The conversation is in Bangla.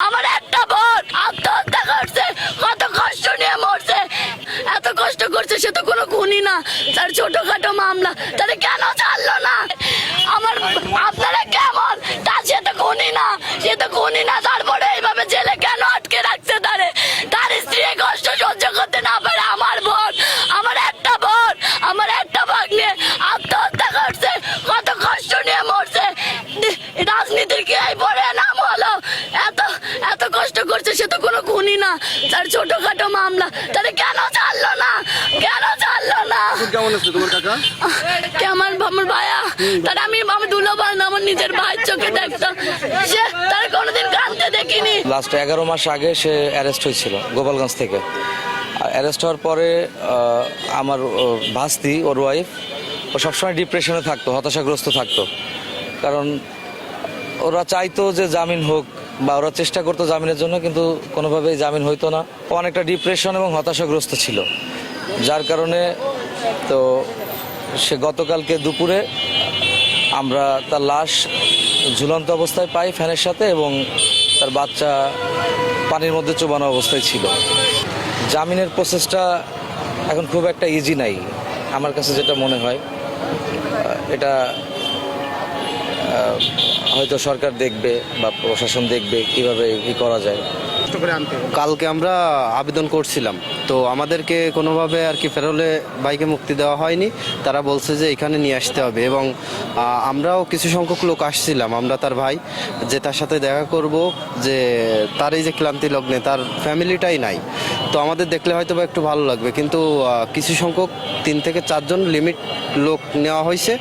আমার একটা বোন আত্মহত্যা করছে, কত কষ্ট নিয়ে মরছে, এত কষ্ট করছে, সে তো কোনো খুনি না, তার ছোটখাটো মামলা, তাহলে কেন ছাড়লো না? আমার আপনারা কেমন, তার সে তো খুনি না, সে তো খুনি না, তারপরে এইভাবে জেলে কেন আটকে রাখছে তারে? তার স্ত্রী কষ্ট সহ্য করতে না পারে, আমার বোন, আমার একটা বোন, আমার একটা ভাগ্নে আত্মহত্যা করছে, কত কষ্ট নিয়ে মরছে, রাজনীতির কি এই পরে নাম হলো? এত এত কষ্ট করছে, সে তো কোনো খুনি না, তার ছোটখাটো মামলা, তাহলে কেন ছাড়লো না? কেন ছাড়লো না? কেমন আছে তোমার কাকা? কে আমার ভাইয়া, তার আমি দুলো ভাই না, আমার নিজের ভাইয়ের চোখে দেখতাম, সে তার কোনোদিন কাঁদতে দেখিনি। লাস্ট 11 মাস আগে সে অ্যারেস্ট হয়েছিল গোপালগঞ্জ থেকে। অ্যারেস্ট হওয়ার পরে আমার ভাস্তি, ওর ওয়াইফ, ও সবসময় ডিপ্রেশনে থাকতো, হতাশাগ্রস্ত থাকতো। কারণ ওরা চাইতো যে জামিন হোক, বা ওরা চেষ্টা করতো জামিনের জন্য, কিন্তু কোনোভাবেই জামিন হইতো না। ও অনেকটা ডিপ্রেশন এবং হতাশাগ্রস্ত ছিল, যার কারণে তো সে গতকালকে দুপুরে আমরা তার লাশ ঝুলন্ত অবস্থায় পাই ফ্যানের সাথে, এবং তার বাচ্চা পানির মধ্যে চুবানো অবস্থায় ছিল। জামিনের প্রসেসটা এখন খুব একটা ইজি নাই আমার কাছে, যেটা মনে হয়। এটা হয়তো সরকার দেখবে বা প্রশাসন দেখবে কিভাবে কি করা যায়। কালকে আমরা আবেদন করছিলাম, তো আমাদেরকে কোনোভাবে আর কি ফেরোলে বাইকে মুক্তি দেওয়া হয়নি। তারা বলছে যে এখানে নিয়ে আসতে হবে, এবং আমরাও কিছু সংখ্যক লোক আসছিলাম, আমরা তার ভাই, যে তার সাথে দেখা করব, যে তার এই যে ক্লান্তি লগ্নে তার ফ্যামিলিটাই নাই, তো আমাদের দেখলে হয়তো বা একটু ভালো লাগবে, কিন্তু কিছু সংখ্যক 3 থেকে 4 জন লিমিট লোক নেওয়া হয়েছে।